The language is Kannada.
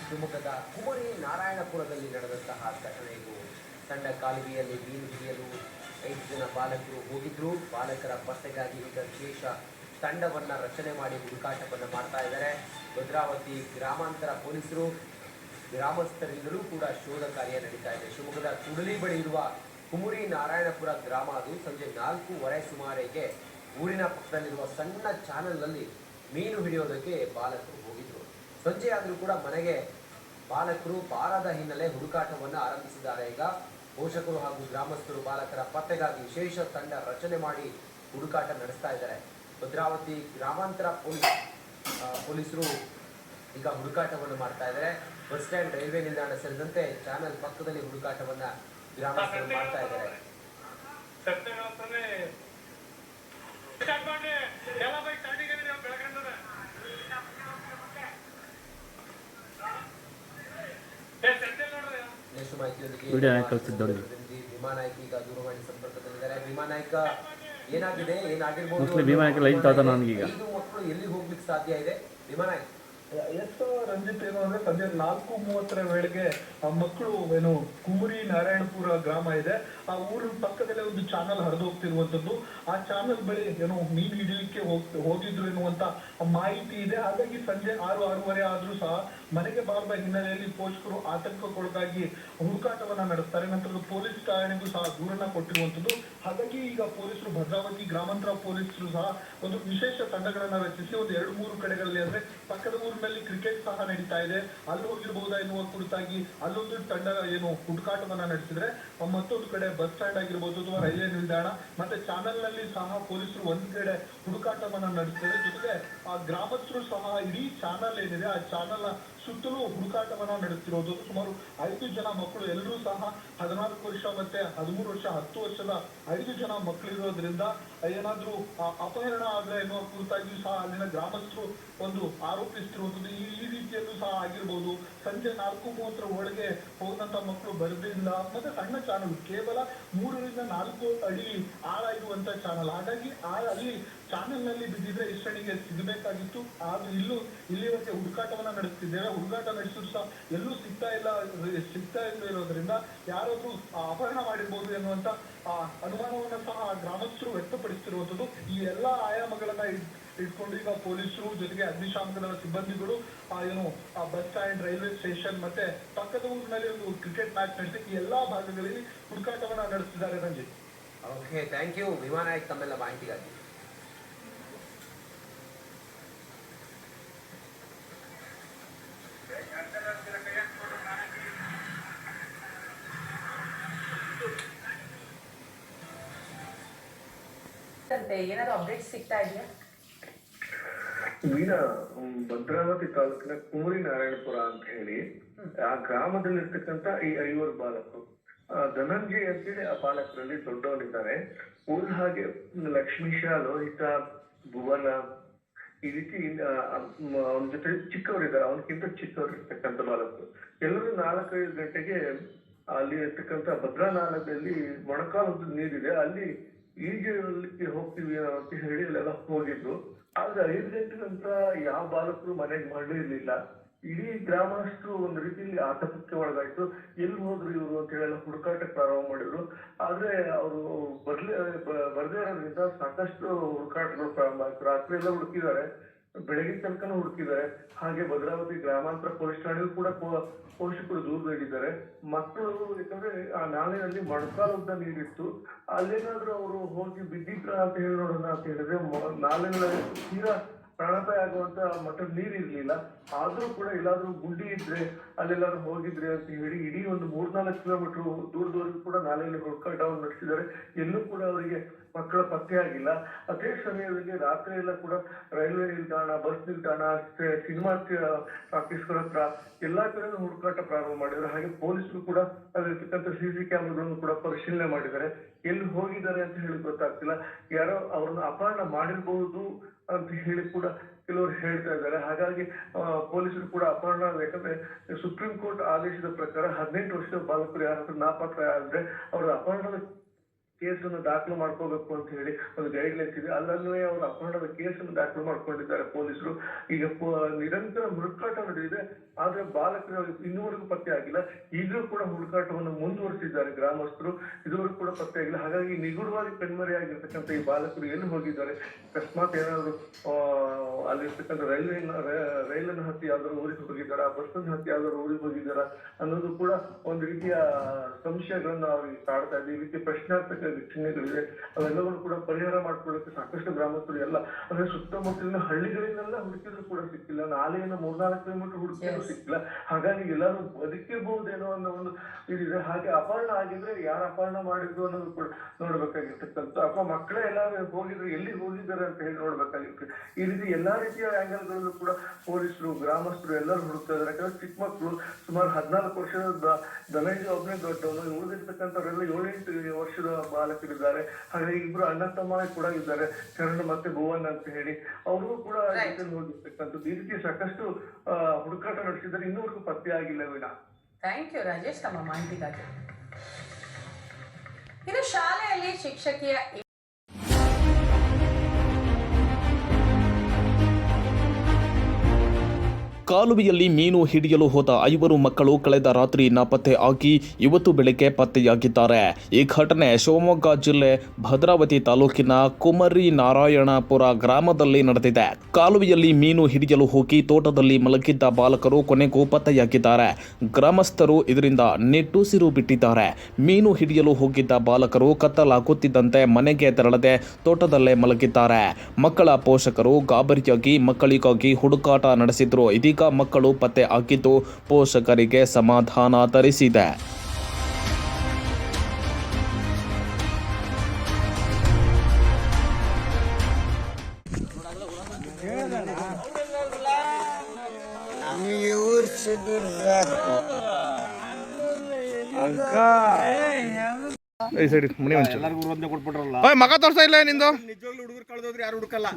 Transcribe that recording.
ಶಿವಮೊಗ್ಗದ ಕುಮರಿ ನಾರಾಯಣಪುರದಲ್ಲಿ ನಡೆದಂತಹ ಘಟನೆ ಇದು. ಸಣ್ಣ ಕಾಲುವೆಯಲ್ಲಿ ಮೀನು ಹಿಡಿಯಲು 5 ಜನ ಬಾಲಕರು ಹೋಗಿದ್ರು. ಬಾಲಕರ ಪತ್ತೆಗಾಗಿ ಈಗ ವಿಶೇಷ ತಂಡವನ್ನು ರಚನೆ ಮಾಡಿ ಹುಡುಕಾಟವನ್ನು ಮಾಡ್ತಾ ಇದ್ದಾರೆ. ಭದ್ರಾವತಿ ಗ್ರಾಮಾಂತರ ಪೊಲೀಸರು ಗ್ರಾಮಸ್ಥರಿಂದಲೂ ಕೂಡ ಶೋಧ ಕಾರ್ಯ ನಡೀತಾ ಇದೆ. ಶಿವಮೊಗ್ಗದ ಕುಡಲಿ ಬಳಿ ಇರುವ ಕುಮರಿ ನಾರಾಯಣಪುರ ಗ್ರಾಮ ಅದು. ಸಂಜೆ 4:15 ಸುಮಾರಿಗೆ ಊರಿನ ಪಕ್ಕದಲ್ಲಿರುವ ಸಣ್ಣ ಚಾನಲ್ನಲ್ಲಿ ಮೀನು ಹಿಡಿಯೋದಕ್ಕೆ ಬಾಲಕರು ಹೋಗಿದ್ರು. ಸಂಜೆ ಆದರೂ ಕೂಡ ಮನೆಗೆ ಬಾಲಕರು ಬಾರದ ಹಿನ್ನೆಲೆ ಹುಡುಕಾಟವನ್ನು ಆರಂಭಿಸಿದ್ದಾರೆ. ಈಗ ಪೋಷಕರು ಹಾಗೂ ಗ್ರಾಮಸ್ಥರು ಬಾಲಕರ ಪತ್ತೆಗಾಗಿ ವಿಶೇಷ ತಂಡ ರಚನೆ ಮಾಡಿ ಹುಡುಕಾಟ ನಡೆಸ್ತಾ ಇದ್ದಾರೆ. ಭದ್ರಾವತಿ ಗ್ರಾಮಾಂತರ ಪೊಲೀಸರು ಈಗ ಹುಡುಕಾಟವನ್ನು ಮಾಡ್ತಾ ಇದ್ದಾರೆ. ಬಸ್ ಸ್ಟ್ಯಾಂಡ್, ರೈಲ್ವೆ ನಿಲ್ದಾಣ ಸೇರಿದಂತೆ ಚಾನಲ್ ಪಕ್ಕದಲ್ಲಿ ಹುಡುಕಾಟವನ್ನ ಗ್ರಾಮಸ್ಥರು ಮಾಡ್ತಾ ಇದ್ದಾರೆ. ನೆಕ್ಸ್ಟ್ ಮಾಹಿತಿಯೊಂದಿಗೆ ಭೀಮಾ ನಾಯ್ಕ ಈಗ ದೂರವಾಣಿ ಸಂಪರ್ಕದಲ್ಲಿದ್ದಾರೆ. ಭೀಮಾ ನಾಯ್ಕ, ಏನಾಗಿದೆ, ಏನಾಗಿರ್ಬೋದು? 5 ಮಕ್ಕಳು ಎಲ್ಲಿ ಹೋಗ್ಲಿಕ್ಕೆ ಸಾಧ್ಯ ಇದೆ? ಭೀಮಾ ನಾಯ್ಕ, ಎಸ್ ರಂಜಿತ್, ಏನು ಅಂದ್ರೆ ಸಂಜೆ 4:30 ವೇಳೆಗೆ ಆ ಮಕ್ಕಳು ಏನು ಕುಮರಿ ನಾರಾಯಣಪುರ ಗ್ರಾಮ ಇದೆ, ಆ ಊರಿನ ಪಕ್ಕದಲ್ಲೇ ಒಂದು ಚಾನಲ್ ಹರಿದು ಹೋಗ್ತಿರುವಂತದ್ದು. ಆ ಚಾನಲ್ ಬಳಿ ಏನೋ ಮೀನು ಹಿಡಿಲಿಕ್ಕೆ ಹೋಗಿದ್ರು ಎನ್ನುವಂತ ಮಾಹಿತಿ ಇದೆ. ಹಾಗಾಗಿ ಸಂಜೆ 6:30 ಆದ್ರೂ ಸಹ ಮನೆಗೆ ಬಾರದ ಹಿನ್ನೆಲೆಯಲ್ಲಿ ಪೋಷಕರು ಆತಂಕಕ್ಕೊಳಗಾಗಿ ಹುಡುಕಾಟವನ್ನ ನಡೆಸ್ತಾರೆ. ನಂತರ ಪೊಲೀಸ್ ಠಾಣೆಗೂ ಸಹ ದೂರನ್ನ ಕೊಟ್ಟಿರುವಂತದ್ದು. ಹಾಗಾಗಿ ಈಗ ಪೊಲೀಸರು, ಭದ್ರಾವತಿ ಗ್ರಾಮಾಂತರ ಪೊಲೀಸರು ಸಹ ಒಂದು ವಿಶೇಷ ತಂಡಗಳನ್ನ ರಚಿಸಿ ಒಂದು 2-3 ಕಡೆಗಳಲ್ಲಿ, ಅಂದ್ರೆ ಪಕ್ಕದ ಊರಿನಲ್ಲಿ ಕ್ರಿಕೆಟ್ ಸಹ ನಡೀತಾ ಇದೆ, ಅಲ್ಲಿ ಹೋಗಿರಬಹುದಾ ಎನ್ನುವ ಕುರಿತಾಗಿ ಅಲ್ಲೊಂದು ತಂಡ ಏನು ಹುಡುಕಾಟವನ್ನ ನಡೆಸಿದ್ರೆ, ಮತ್ತೊಂದು ಕಡೆ ಬಸ್ ಸ್ಟ್ಯಾಂಡ್ ಆಗಿರ್ಬೋದು ಅಥವಾ ರೈಲ್ವೆ ನಿಲ್ದಾಣ ಮತ್ತೆ ಚಾನಲ್ ನಲ್ಲಿ ಸಹ ಪೊಲೀಸರು ಒಂದ್ ಕಡೆ ಹುಡುಕಾಟವನ್ನ ನಡೆಸಿದ್ದಾರೆ. ಜೊತೆಗೆ ಆ ಗ್ರಾಮಸ್ಥರು ಸಹ ಇಡೀ ಚಾನಲ್ ಏನಿದೆ ಆ ಚಾನಲ್ ಸುತ್ತಲೂ ಹುಡುಕಾಟವನ್ನ ನಡೆಸ್ತಿರೋದು. ಸುಮಾರು 5 ಜನ ಮಕ್ಕಳು, ಎಲ್ಲರೂ ಸಹ 14 ವರ್ಷ ಮತ್ತೆ 13 ವರ್ಷ, 10 ವರ್ಷದ 5 ಜನ ಮಕ್ಕಳಿರೋದ್ರಿಂದ ಏನಾದ್ರೂ ಅಪಹರಣ ಆದ್ರೆ ಎನ್ನುವ ಕುರಿತಾಗಿಯೂ ಸಹ ಅಲ್ಲಿನ ಗ್ರಾಮಸ್ಥರು ಒಂದು ಆರೋಪಿಸ್ತಿರುವಂತದ್ದು. ಈ ರೀತಿಯಲ್ಲೂ ಸಹ ಆಗಿರ್ಬೋದು. ಸಂಜೆ 4:30 ಒಳಗೆ ಹೋದಂತ ಮಕ್ಕಳು ಬರೆದಿಲ್ಲ. ಮತ್ತೆ ಸಣ್ಣ ಚಾನಲ್, ಕೇವಲ 3 ರಿಂದ 4 ಅಡಿ ಆಳ ಇರುವಂತ ಚಾನಲ್. ಹಾಗಾಗಿ ಅಲ್ಲಿ ಚಾನಲ್ ನಲ್ಲಿ ಬಿದ್ದಿದ್ರೆ ಇಷ್ಟಣಿಗೆ ಸಿಗಬೇಕಾಗಿತ್ತು. ಆದ್ರೂ ಇಲ್ಲಿವರೆಗೆ ಹುಡುಕಾಟವನ್ನ ನಡೆಸ್ತಿದ್ದೇವೆ. ಹುಡುಕಾಟ ನಡೆಸಿದ್ರು ಸಹ ಎಲ್ಲೂ ಸಿಗ್ತಾ ಇರೋದ್ರಿಂದ ಯಾರಾದ್ರೂ ಅಪಹರಣ ಮಾಡಿರ್ಬೋದು ಎನ್ನುವಂತ ಅನುಮಾನವನ್ನ ಸಹ ಗ್ರಾಮಸ್ಥರು ವ್ಯಕ್ತಪಡಿಸ್ತಿರುವಂತದ್ದು. ಈ ಎಲ್ಲಾ ಆಯಾಮಗಳನ್ನ ಇಟ್ಕೊಂಡು ಈಗ ಪೊಲೀಸರು ಜೊತೆಗೆ ಅಗ್ನಿಶಾಮಕ ದಳ ಸಿಬ್ಬಂದಿಗಳು ಏನು ಬಸ್ ಸ್ಟ್ಯಾಂಡ್, ರೈಲ್ವೆ ಸ್ಟೇಷನ್ ಮತ್ತೆ ಪಕ್ಕದ ಊರಿನಲ್ಲಿ ಒಂದು ಕ್ರಿಕೆಟ್ ಮ್ಯಾಚ್ ನಡೆಸಿ ಈ ಎಲ್ಲಾ ಭಾಗಗಳಲ್ಲಿ ಹುಡುಕಾಟವನ್ನ ನಡೆಸಿದ್ದಾರೆ. Ranjit, okay, thank you Bhima Naik ತಮ್ಮೆಲ್ಲ ಮಾಹಿತಿಗಾಗಿ. ಏನಾದ್ರು ಅಪ್ಡೇಟ್ ಸಿಗ್ತಾ ಇದೆಯಾ? ಮೀನಾ, ಭದ್ರಾವತಿ ತಾಲೂಕಿನ ಕುಮರಿ ನಾರಾಯಣಪುರ ಅಂತ ಹೇಳಿ ಆ ಗ್ರಾಮದಲ್ಲಿರ್ತಕ್ಕಂಥ ಈ 5 ಬಾಲಕರು, ಧನಂಜಯ ಅಂತೇಳಿ ಆ ಬಾಲಕರಲ್ಲಿ ದೊಡ್ಡವನಿದ್ದಾನೆ. ಊರ್ ಹಾಗೆ ಲಕ್ಷ್ಮೀಶ, ಲೋಹಿತ, ಭುವನ, ಈ ರೀತಿ ಅವನ ಜೊತೆ ಚಿಕ್ಕವರಿದ್ದಾರೆ. ಅವನಕ್ಕಿಂತ ಚಿಕ್ಕವರು ಇರ್ತಕ್ಕಂಥ ಬಾಲಕರು ಎಲ್ಲರೂ 4-5 ಗಂಟೆಗೆ ಅಲ್ಲಿ ಇರ್ತಕ್ಕಂಥ ಭದ್ರಾ ನಾಲದಲ್ಲಿ ಮೊಣಕಾಲದ ನೀರಿದೆ, ಅಲ್ಲಿ ಈಜಲಿಕ್ಕೆ ಹೋಗ್ತೀವಿ ಅಂತ ಹೇಳಿ ಅಲ್ಲೆಲ್ಲ ಹೋಗಿದ್ರು. ಆದ್ರೆ 5 ಗಂಟೆ ನಂತರ ಯಾವ ಬಾಲಕರು ಮನೆಗೆ ಮಾಡಿರ್ಲಿಲ್ಲ. ಇಡೀ ಗ್ರಾಮಸ್ಥರು ಒಂದು ರೀತಿಯಲ್ಲಿ ಆತಂಕಕ್ಕೆ ಒಳಗಾಯ್ತು. ಎಲ್ಲಿ ಹೋದ್ರು ಇವರು ಅಂತ ಹೇಳಿ ಹುಡುಕಾಟಕ್ಕೆ ಪ್ರಾರಂಭ ಮಾಡಿದ್ರು. ಆದ್ರೆ ಅವರು ಬರ್ದೇ ಇರೋದ್ರಿಂದ ಸಾಕಷ್ಟು ಹುಡುಕಾಟಗಳು ಪ್ರಾರಂಭ ಆಯ್ತು. ರಾತ್ರಿ ಎಲ್ಲ ಹುಡುಕಿದ್ದಾರೆ, ಬೆಳಗಿನ ತನಕನೂ ಹುಡುಕಿದ್ದಾರೆ. ಹಾಗೆ ಭದ್ರಾವತಿ ಗ್ರಾಮಾಂತರ ಪೊಲೀಸ್ ಠಾಣೆಯೂ ಕೂಡ ಪೋಷಕರು ದೂರು ನೀಡಿದ್ದಾರೆ. ಮಕ್ಕಳು, ಯಾಕಂದ್ರೆ ಆ ನಾಲೆಯಲ್ಲಿ ಮೊಣಕಾಲುದ್ದ ನೀರಿತ್ತು, ಅಲ್ಲೇನಾದ್ರೂ ಅವರು ಹೋಗಿ ಬಿದ್ದಿದ್ರ ಅಂತ ಹೇಳಿ ನೋಡೋಣ ಅಂತ ಹೇಳಿದ್ರೆ ನಾಲೆಗಳಲ್ಲಿ ತೀರಾ ಪ್ರಾಣಾಪಾಯ ಆಗುವಂತ ಮಟ್ಟದ ನೀರಿರ್ಲಿಲ್ಲ. ಆದ್ರೂ ಕೂಡ ಎಲ್ಲಾದ್ರೂ ಗುಂಡಿ ಇದ್ರೆ ಅಲ್ಲೆಲ್ಲಾದ್ರೂ ಹೋಗಿದ್ರೆ ಅಂತ ಹೇಳಿ ಇಡೀ ಒಂದು 3-4 ಕಿಲೋಮೀಟರ್ ದೂರದವರೆಗೂ ಕೂಡ ನಾಲೆಯಲ್ಲಿ ಹುಡುಕಾಟವನ್ನು ನಡೆಸಿದ್ದಾರೆ. ಎಲ್ಲೂ ಕೂಡ ಅವರಿಗೆ ಮಕ್ಕಳ ಪತ್ತೆ ಆಗಿಲ್ಲ. ಅದೇ ಸಮಯದಲ್ಲಿ ರಾತ್ರಿ ಎಲ್ಲ ಕೂಡ ರೈಲ್ವೆ ನಿಲ್ದಾಣ, ಬಸ್ ನಿಲ್ದಾಣ, ಸಿನಿಮಾ ಆಫೀಸ್ಗಳ ಹತ್ರ ಎಲ್ಲಾ ಕಡೆನೂ ಹುಡುಕಾಟ ಪ್ರಾರಂಭ ಮಾಡಿದ್ದಾರೆ. ಹಾಗೆ ಪೊಲೀಸರು ಕೂಡ ಅಲ್ಲಿರ್ತಕ್ಕಂಥ CC ಕ್ಯಾಮೆರಾಗಳನ್ನು ಕೂಡ ಪರಿಶೀಲನೆ ಮಾಡಿದ್ದಾರೆ. ಎಲ್ಲಿ ಹೋಗಿದ್ದಾರೆ ಅಂತ ಹೇಳಿ ಗೊತ್ತಾಗ್ತಿಲ್ಲ. ಯಾರೋ ಅವ್ರನ್ನ ಅಪಹರಣ ಮಾಡಿರ್ಬಹುದು ಅಂತ ಹೇಳಿ ಕೂಡ ಕೆಲವರು ಹೇಳ್ತಾ ಇದ್ದಾರೆ. ಹಾಗಾಗಿ ಪೊಲೀಸರು ಕೂಡ ಅಪಹರಣ, ಯಾಕಂದ್ರೆ ಸುಪ್ರೀಂ ಕೋರ್ಟ್ ಆದೇಶದ ಪ್ರಕಾರ 18 ವರ್ಷದ ಬಾಲಕರು ಯಾರಾದ್ರೂ ನಾಪತ್ತೆ ಆದ್ರೆ ಅವರ ಅಪಹರಣದ ಕೇಸನ್ನು ದಾಖಲು ಮಾಡ್ಕೋಬೇಕು ಅಂತ ಹೇಳಿ ಒಂದು ಗೈಡ್ಲೈನ್ಸ್ ಇದೆ. ಅಲ್ಲೇ ಅವರು ಅಪಹರಣದ ಕೇಸನ್ನು ದಾಖಲು ಮಾಡ್ಕೊಂಡಿದ್ದಾರೆ ಪೊಲೀಸರು. ಈಗ ನಿರಂತರ ಹುಡುಕಾಟ ನಡೆದಿದೆ, ಆದ್ರೆ ಬಾಲಕರು ಇನ್ನೂವರೆಗೂ ಪತ್ತೆ ಆಗಿಲ್ಲ. ಈಗಲೂ ಕೂಡ ಹುಡುಕಾಟವನ್ನು ಮುಂದುವರಿಸಿದ್ದಾರೆ ಗ್ರಾಮಸ್ಥರು, ಇದುವರೆಗೂ ಕೂಡ ಪತ್ತೆ ಆಗಿಲ್ಲ. ಹಾಗಾಗಿ ನಿಗೂಢವಾಗಿ ಕಣ್ಮರೆಯಾಗಿರ್ತಕ್ಕಂಥ ಈ ಬಾಲಕರು ಎಲ್ಲಿ ಹೋಗಿದ್ದಾರೆ, ಅಕಸ್ಮಾತ್ ಏನಾದ್ರು ಅಲ್ಲಿರ್ತಕ್ಕಂಥ ರೈಲನ್ನು ಹತ್ತಿ ಯಾವ್ದಾದ್ರು ಊರಿಗೆ ಹೋಗಿದ್ದಾರಾ, ಬಸ್ಸನ್ನು ಹತ್ತಿ ಯಾವ್ದಾದ್ರು ಊರಿಗೆ ಹೋಗಿದ್ದಾರಾ ಅನ್ನೋದು ಕೂಡ ಒಂದು ರೀತಿಯ ಸಂಶಯಗಳನ್ನು ಅವ್ರಿಗೆ ಕಾಡ್ತಾ ಇದೆ. ಈ ರೀತಿ ಪ್ರಶ್ನಾರ್ಥಕ ಚಿಹ್ನೆಗಳಿದೆ, ಅವೆಲ್ಲವನ್ನು ಕೂಡ ಪರಿಹಾರ ಮಾಡ್ಕೊಳ್ಳಕ್ಕೆ ಸಾಕಷ್ಟು ಗ್ರಾಮಸ್ಥರು ಎಲ್ಲ ಅಂದ್ರೆ ಸುತ್ತಮುತ್ತಲಿನ ಹಳ್ಳಿಗಳಿಂದೆಲ್ಲ ಹುಡುಕಿದ್ರು ಕೂಡ ಸಿಕ್ಕಿಲ್ಲ. ನಾಲೆಯನ್ನು 3-4 ಕಿಲೋಮೀಟರ್ ಹುಡುಕಿದ್ರು ಸಿಕ್ಕಿಲ್ಲ. ಹಾಗಾಗಿ ಎಲ್ಲರೂ ಬದುಕಿರಬಹುದೇನೋ ಅನ್ನೋ ಒಂದು ಇದಿದೆ. ಹಾಗೆ ಅಪಹರಣ ಆಗಿದ್ರೆ ಯಾರು ಅಪಹರಣ ಮಾಡಿದ್ರು ಅನ್ನೋದು ಕೂಡ ನೋಡ್ಬೇಕಾಗಿರ್ತಕ್ಕಂಥ, ಅಥವಾ ಮಕ್ಕಳೇ ಎಲ್ಲಾರು ಹೋಗಿದ್ರು ಎಲ್ಲಿ ಹೋಗಿದ್ದಾರೆ ಅಂತ ಹೇಳಿ ನೋಡ್ಬೇಕಾಗಿರುತ್ತೆ. ಈ ರೀತಿ ಎಲ್ಲಾ ರೀತಿಯ ಆಂಗಲ್ಗಳಲ್ಲೂ ಕೂಡ ಪೊಲೀಸರು ಗ್ರಾಮಸ್ಥರು ಎಲ್ಲರೂ ಹುಡುಕ್ತಾ ಇದ್ದಾರೆ. ಯಾಕಂದ್ರೆ ಚಿಕ್ಕ ಮಕ್ಕಳು ಸುಮಾರು 14 ವರ್ಷದ ಧನಂಜಯ ಒಬ್ಬನೇ ದೊಡ್ಡವನು, ಉಳಿದಿರ್ತಕ್ಕಂಥವರೆಲ್ಲ 7-8 ವರ್ಷದ ಬಾಲಕರಿದ್ದಾರೆ. ಹಾಗಾಗಿ ಇಬ್ರು ಅಣ್ಣ ತಮ್ಮ ಕೂಡ ಇದ್ದಾರೆ, ಚರಣ್ ಮತ್ತೆ ಭುವನ್ ಅಂತ ಹೇಳಿ, ಅವ್ರಿಗೂ ಕೂಡ ಹೋಗಿರ್ತಕ್ಕಂಥದ್ದು. ಈ ರೀತಿ ಸಾಕಷ್ಟು ಹುಡುಕಾಟ ನಡೆಸಿದ್ದಾರೆ, ಇನ್ನೂವರೆಗೂ ಪತ್ತೆ ಆಗಿಲ್ಲ ವೀಣಾ. ಥ್ಯಾಂಕ್ ಯು ರಾಜೇಶ್ ತಮ್ಮ ಮಾಹಿತಿಗಾಗಿ. ಇದು ಶಾಲೆಯಲ್ಲಿ ಶಿಕ್ಷಕಿಯ ಕಾಲುವೆಯಲ್ಲಿ ಮೀನು ಹಿಡಿಯಲು ಹೋದ 5 ಮಕ್ಕಳು ಕಳೆದ ರಾತ್ರಿ ನಾಪತ್ತೆ ಆಗಿ ಇವತ್ತು ಬೆಳಗ್ಗೆ ಪತ್ತೆಯಾಗಿದ್ದಾರೆ. ಈ ಘಟನೆ ಶಿವಮೊಗ್ಗ ಜಿಲ್ಲೆ ಭದ್ರಾವತಿ ತಾಲೂಕಿನ ಕುಮರಿ ನಾರಾಯಣಪುರ ಗ್ರಾಮದಲ್ಲಿ ನಡೆದಿದೆ. ಕಾಲುವೆಯಲ್ಲಿ ಮೀನು ಹಿಡಿಯಲು ಹೋಗಿ ತೋಟದಲ್ಲಿ ಮಲಗಿದ್ದ ಬಾಲಕರು ಕೊನೆಗೂ ಪತ್ತೆಯಾಗಿದ್ದಾರೆ. ಗ್ರಾಮಸ್ಥರು ಇದರಿಂದ ನಿಟ್ಟುಸಿರು ಬಿಟ್ಟಿದ್ದಾರೆ. ಮೀನು ಹಿಡಿಯಲು ಹೋಗಿದ್ದ ಬಾಲಕರು ಕತ್ತಲಾಗುತ್ತಿದ್ದಂತೆ ಮನೆಗೆ ತೆರಳದೆ ತೋಟದಲ್ಲೇ ಮಲಗಿದ್ದಾರೆ. ಮಕ್ಕಳ ಪೋಷಕರು ಗಾಬರಿಯಾಗಿ ಮಕ್ಕಳಿಗಾಗಿ ಹುಡುಕಾಟ ನಡೆಸಿದ್ರು. ಇದೀಗ ಮಕ್ಕಳು ಪತ್ತೆ ಆಗಿದ್ದು ಪೋಷಕರಿಗೆ ಸಮಾಧಾನ ತರಿಸಿದೆ. ಮಗ ತೋರ್ಸ ಇಲ್ಲ ನಿಂದು ನಿಜವಾಗ್ಲೂ ಹುಡುಗರು ಕಳೆದೋದ್ರೆ ಯಾರು ಹುಡುಕಲ್ಲ.